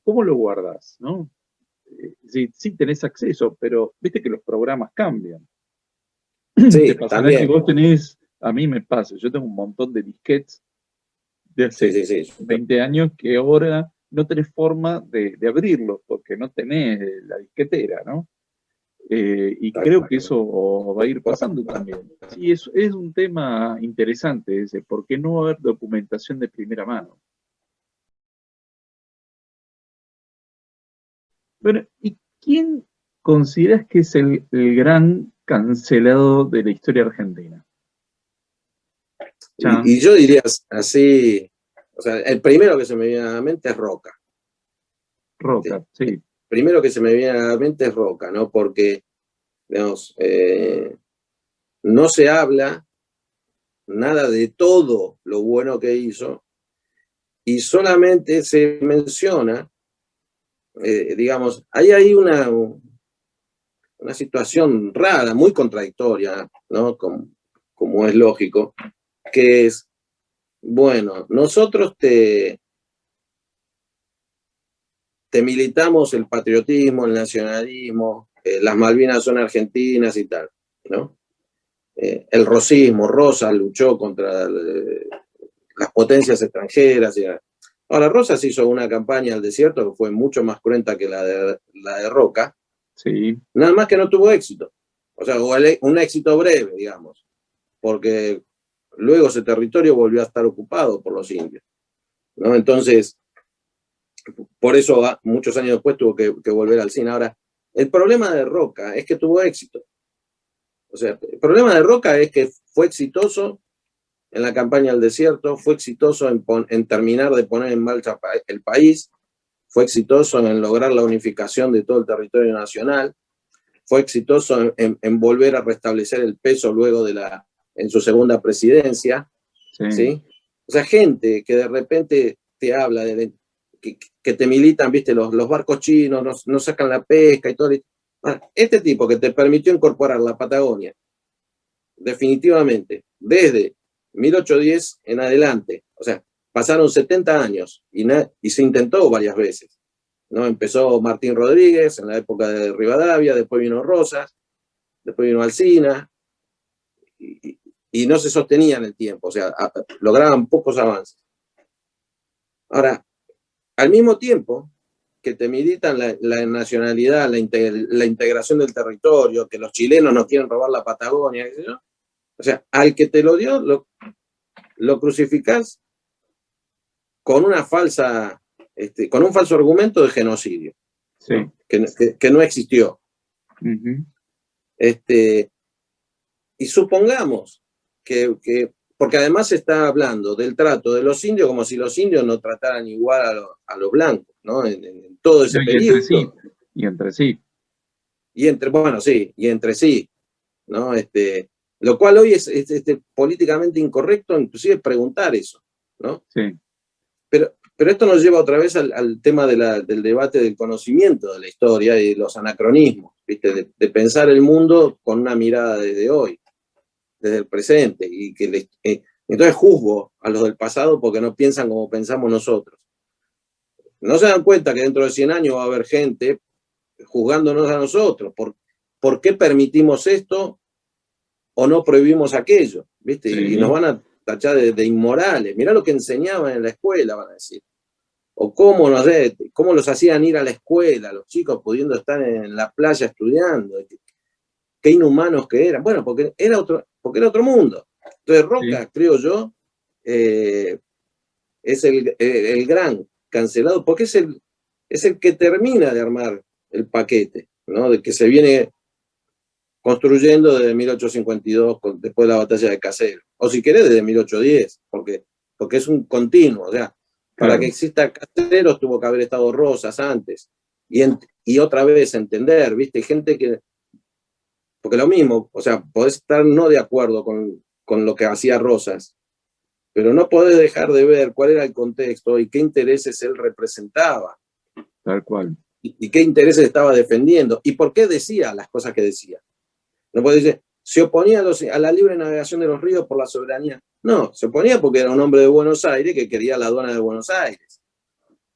¿cómo lo guardas, ¿no? Sí, sí tenés acceso, pero viste que los programas cambian. Te Sí, pasará que también. vos tenés, a mí me pasa, yo tengo un montón de disquetes de Sí, hace sí, sí. 20 años que ahora no tenés forma de abrirlos porque no tenés la disquetera, ¿no? Y creo que eso va a ir pasando también. Sí, es un tema interesante ese, ¿por qué no haber documentación de primera mano? Bueno, ¿y quién consideras que es el gran cancelado de la historia argentina? Ya, Y yo diría así, o sea, el primero que se me viene a la mente es Roca. Roca, sí, Primero que se me viene a la mente es Roca, ¿no? Porque, digamos, no se habla nada de todo lo bueno que hizo y solamente se menciona, digamos, hay una situación rara, muy contradictoria, ¿no? Como es lógico, que es, bueno, nosotros te militamos el patriotismo, el nacionalismo, las Malvinas son argentinas y tal, ¿no? El rosismo, Rosas luchó contra las potencias extranjeras. Ahora, Rosas hizo una campaña al desierto que fue mucho más cruenta que la de Roca, sí, nada más que no tuvo éxito. O sea, un éxito breve, digamos, porque luego ese territorio volvió a estar ocupado por los indios, ¿no? Entonces, por eso muchos años después tuvo que volver al cine. Ahora, el problema de Roca es que tuvo éxito. O sea, el problema de Roca es que fue exitoso en la campaña del desierto, fue exitoso en terminar de poner en marcha el país, fue exitoso en lograr la unificación de todo el territorio nacional, fue exitoso en volver a restablecer el peso luego en su segunda presidencia, sí, ¿sí? O sea, gente que de repente te habla que te militan, viste, los barcos chinos, no sacan la pesca y todo. Este tipo que te permitió incorporar la Patagonia, definitivamente, desde 1810 en adelante, o sea, pasaron 70 años y se intentó varias veces, ¿no? Empezó Martín Rodríguez en la época de Rivadavia, después vino Rosas, después vino Alsina, y no se sostenía en el tiempo, o sea, lograban pocos avances. Ahora, al mismo tiempo que te militan la nacionalidad, la integración del territorio, que los chilenos no quieren robar la Patagonia, ¿no? O sea, al que te lo dio, lo crucificás con una falsa, con un falso argumento de genocidio, sí. ¿no? Que no existió. Uh-huh. Y supongamos porque además se está hablando del trato de los indios como si los indios no trataran igual a los blancos, ¿no? En todo ese Y entre sí, periodo. y entre sí, Bueno, sí, y entre sí, ¿no? Lo cual hoy es políticamente incorrecto, inclusive preguntar eso, ¿no? sí, Pero esto nos lleva otra vez al tema del debate del conocimiento de la historia y de los anacronismos, ¿viste? De pensar el mundo con una mirada desde hoy, desde el presente, y entonces juzgo a los del pasado porque no piensan como pensamos nosotros. No se dan cuenta que dentro de 100 años va a haber gente juzgándonos a nosotros. ¿Por qué permitimos esto o no prohibimos aquello? ¿Viste? Y nos sí, van a tachar de inmorales. Mirá lo que enseñaban en la escuela, van a decir. O cómo, no sé, cómo los hacían ir a la escuela, los chicos pudiendo estar en la playa estudiando. Qué inhumanos que eran. Bueno, porque era otro mundo. Entonces sí, Roca, creo yo, es el gran cancelado, porque es el que termina de armar el paquete, ¿no? De que se viene construyendo desde 1852, después de la batalla de Caseros. O si querés, desde 1810, porque es un continuo. O sea, para que claro, exista Caseros tuvo que haber estado Rosas antes. Y otra vez entender, ¿viste? Gente que. Porque lo mismo, o sea, podés estar no de acuerdo con lo que hacía Rosas, pero no podés dejar de ver cuál era el contexto y qué intereses él representaba tal cual. y qué intereses estaba defendiendo y por qué decía las cosas que decía. No puede decir, se oponía a la libre navegación de los ríos por la soberanía. No, se oponía porque era un hombre de Buenos Aires que quería la aduana de Buenos Aires.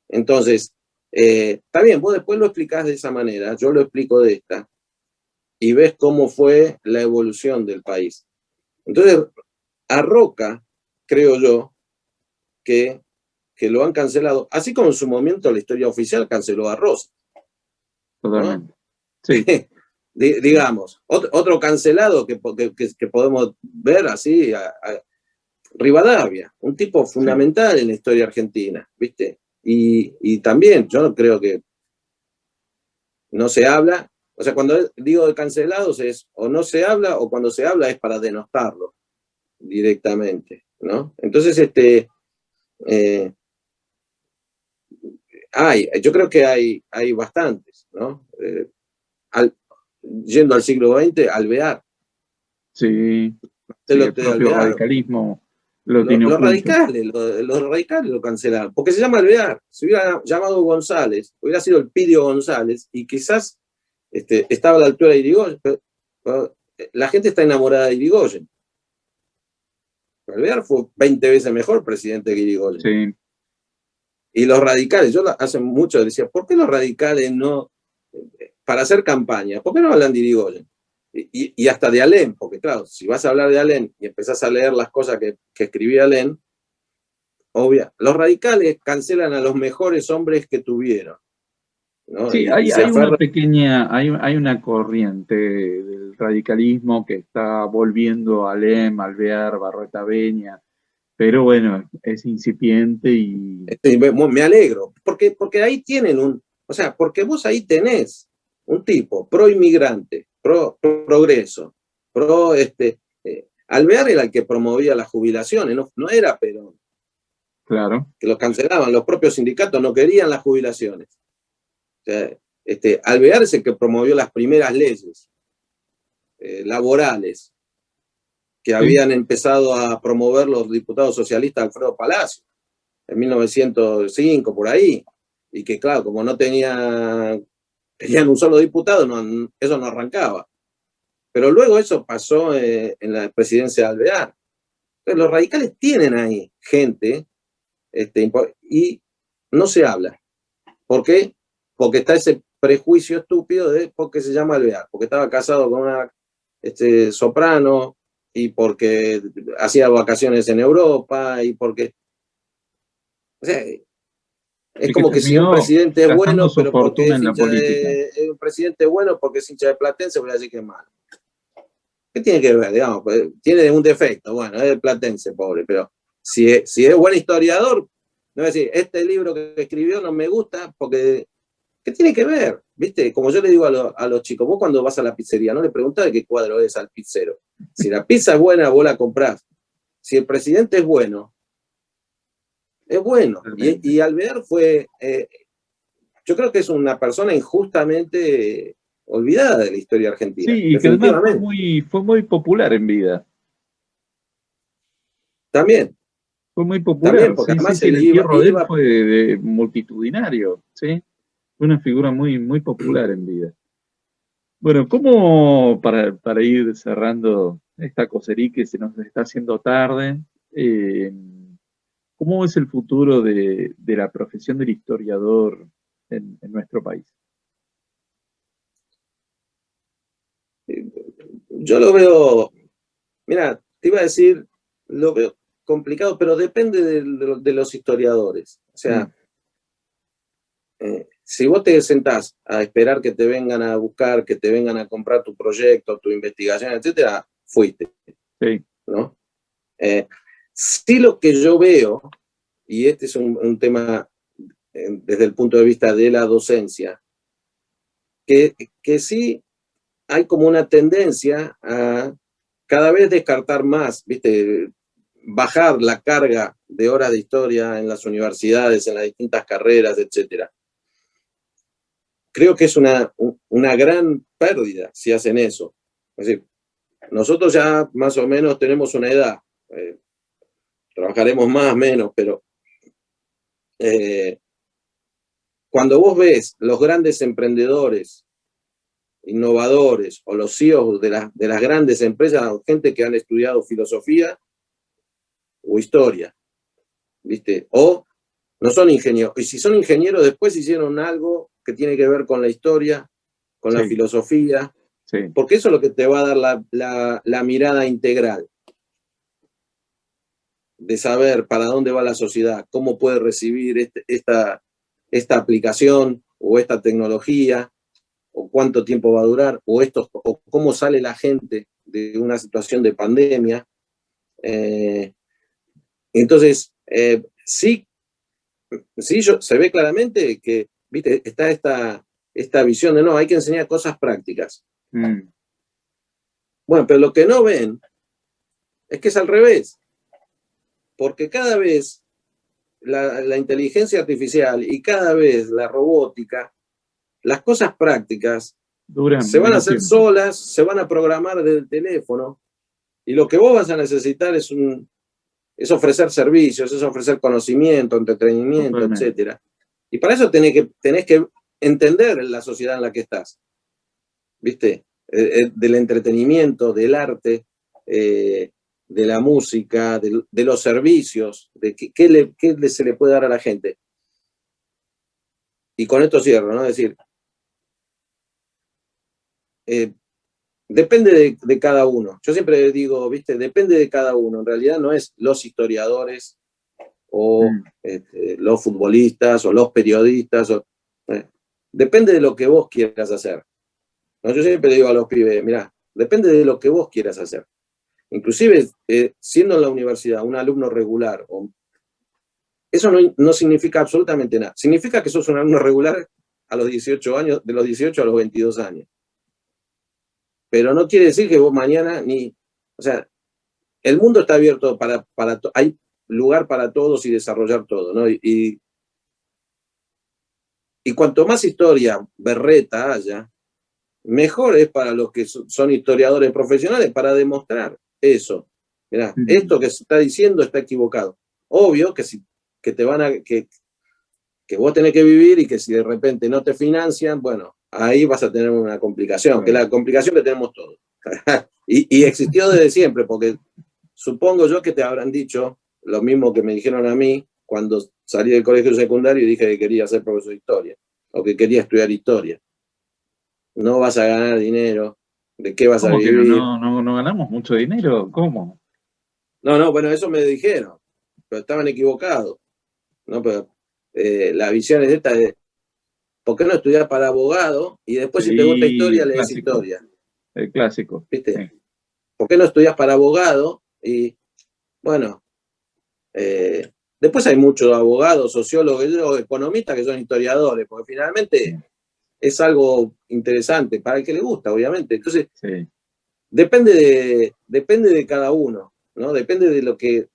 Entonces, está bien, vos después lo explicás de esa manera, yo lo explico de esta, y ves cómo fue la evolución del país. Entonces, a Roca, creo yo, que lo han cancelado, así como en su momento la historia oficial canceló a Rosa, ¿no? Totalmente. Sí, Digamos, otro cancelado que podemos ver así, Rivadavia, un tipo sí, fundamental en la historia argentina, ¿viste? Y también, yo no creo que no se habla, o sea, cuando digo de cancelados es o no se habla o cuando se habla es para denostarlo directamente. ¿no? Entonces, yo creo que hay bastantes, ¿no? Yendo al siglo XX, Alvear. Sí, Usted sí, lo el de propio Alvear. radicalismo lo tiene Los oculto. radicales lo cancelaron, porque se llama Alvear. Se hubiera llamado González, hubiera sido el Pidio González, y quizás estaba a la altura de Irigoyen. Pero la gente está enamorada de Irigoyen. Alvear fue 20 veces mejor presidente que Irigoyen. Sí. Y los radicales, yo hace mucho decía, ¿por qué los radicales no, para hacer campaña, por qué no hablan de Irigoyen? Y hasta de Alem, porque claro, si vas a hablar de Alem y empezás a leer las cosas que escribía Alem, obvio, los radicales cancelan a los mejores hombres que tuvieron, ¿no? Sí, Y se hay una aferran. pequeña, hay una corriente del radicalismo que está volviendo a Alem, Alvear, Barroetaveña, pero bueno, es incipiente y Me alegro, porque ahí tienen o sea, porque vos ahí tenés un tipo pro inmigrante, pro progreso, pro Alvear era el que promovía las jubilaciones, no era Perón, claro. que lo cancelaban, los propios sindicatos no querían las jubilaciones. O sea, Alvear es el que promovió las primeras leyes laborales que Sí, habían empezado a promover los diputados socialistas Alfredo Palacio en 1905, por ahí, y que claro, como no tenían un solo diputado, eso no arrancaba. Pero luego eso pasó en la presidencia de Alvear. Entonces, los radicales tienen ahí gente y no se habla. ¿Por qué? Porque está ese prejuicio estúpido de por qué se llama Alvear, porque estaba casado con una soprano y porque hacía vacaciones en Europa y porque... O sea, es y que como que si un terminó presidente es gastando bueno, su pero porque fortuna es en la hincha política. un presidente bueno porque es hincha de Platense, voy a decir que es malo. ¿Qué tiene que ver? Digamos, pues, tiene un defecto, bueno, es de Platense, pobre, pero si es buen historiador, no voy a decir, este libro que escribió no me gusta porque, ¿qué tiene que ver? ¿Viste? Como yo le digo a los chicos, vos cuando vas a la pizzería, no le preguntás de qué cuadro es al pizzero. Si la pizza es buena, vos la comprás. Si el presidente es bueno, es bueno. Realmente. Y Alvear fue, yo creo que es una persona injustamente olvidada de la historia argentina, Sí, y que además definitivamente. fue muy popular en vida. También, Fue muy también, popular, porque sí, sí, además sí, él el entierro de él iba. fue multitudinario, ¿sí? Fue una figura muy, muy popular en vida. Bueno, ¿cómo, para ir cerrando esta cosería que se nos está haciendo tarde, eh, cómo es el futuro de la profesión del historiador en nuestro país? Yo lo veo, mira, te iba a decir, lo veo complicado, pero depende de los historiadores. O Mm, sea, si vos te sentás a esperar que te vengan a buscar, que te vengan a comprar tu proyecto, tu investigación, etcétera, fuiste, sí, ¿no? Sí, lo que yo veo, y este es un tema desde el punto de vista de la docencia, que sí hay como una tendencia a cada vez descartar más, ¿viste? Bajar la carga de horas de historia en las universidades, en las distintas carreras, etcétera. Creo que es una gran pérdida si hacen eso. Es decir, nosotros ya más o menos tenemos una edad, trabajaremos más, menos, pero eh, cuando vos ves los grandes emprendedores, innovadores o los CEOs de las grandes empresas, gente que han estudiado filosofía o historia, ¿viste? O no son ingenieros. Y si son ingenieros, después hicieron algo que tiene que ver con la historia, con la sí, filosofía, sí. porque eso es lo que te va a dar la mirada integral de saber para dónde va la sociedad, cómo puede recibir esta aplicación o esta tecnología, o cuánto tiempo va a durar, o cómo sale la gente de una situación de pandemia. Entonces, sí, se ve claramente que, viste, está esta visión de no, hay que enseñar cosas prácticas. Mm, Bueno, pero lo que no ven es que es al revés. porque cada vez la inteligencia artificial y cada vez la robótica, las cosas prácticas, Duran se van a menos hacer tiempo. solas, se van a programar desde el teléfono, y lo que vos vas a necesitar es ofrecer servicios, es ofrecer conocimiento, entretenimiento, Totalmente. etcétera. Y para eso tenés que entender la sociedad en la que estás, ¿viste? Del entretenimiento, del arte, de la música, de los servicios, de qué se le puede dar a la gente. Y con esto cierro, ¿no? Es decir, depende de cada uno. Yo siempre digo, ¿viste? Depende de cada uno. En realidad no es los historiadores o los futbolistas o los periodistas. Depende de lo que vos quieras hacer. ¿No? Yo siempre digo a los pibes, mirá, depende de lo que vos quieras hacer. Inclusive, siendo en la universidad un alumno regular, eso no significa absolutamente nada. Significa que sos un alumno regular a los 18 años, de los 18 a los 22 años. Pero no quiere decir que vos mañana o sea, el mundo está abierto hay lugar para todos y desarrollar todo, ¿no? Y cuanto más historia berreta haya, mejor es para los que son historiadores profesionales para demostrar eso. Mirá, esto que se está diciendo está equivocado. Obvio que te van que vos tenés que vivir y que si de repente no te financian, bueno, ahí vas a tener una complicación, que es la complicación que tenemos todos. y existió desde siempre, porque supongo yo que te habrán dicho lo mismo que me dijeron a mí cuando salí del colegio secundario y dije que quería ser profesor de historia, o que quería estudiar historia. No vas a ganar dinero, ¿de qué vas a ¿Cómo que vivir? no ganamos mucho dinero? ¿Cómo? No, bueno, eso me dijeron, pero estaban equivocados, ¿no? Pero la visión es esta de, ¿por qué no estudiar para abogado? Y después, si te gusta Sí, historia, el lees clásico. historia, El clásico. ¿viste? Sí. ¿Por qué no estudias para abogado? Y, bueno, después hay muchos abogados, sociólogos o economistas que son historiadores, porque finalmente es algo interesante para el que le gusta, obviamente. Entonces, Sí. depende de cada uno, ¿no? Depende de lo que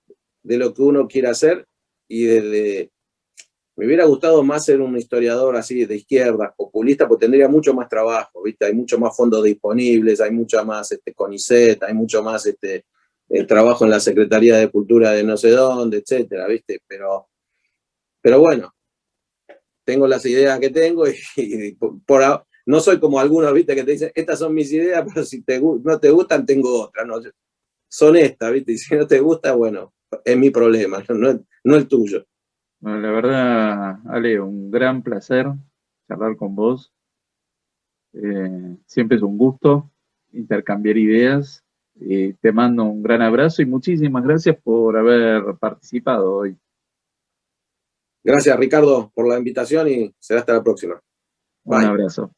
uno quiera hacer y me hubiera gustado más ser un historiador así de izquierda, populista, porque tendría mucho más trabajo, ¿viste? Hay mucho más fondos disponibles, hay mucho más CONICET, hay mucho más trabajo en la Secretaría de Cultura de no sé dónde, etcétera, ¿viste? Pero bueno, tengo las ideas que tengo y no soy como algunos, ¿viste? Que te dicen, estas son mis ideas, pero si no te gustan, tengo otras, ¿no? Son estas, ¿viste? Y si no te gusta, bueno, es mi problema, no el tuyo. Bueno, la verdad, Ale, un gran placer charlar con vos. Siempre es un gusto intercambiar ideas. Te mando un gran abrazo y muchísimas gracias por haber participado hoy. Gracias, Ricardo, por la invitación y será hasta la próxima. Un Bye. abrazo.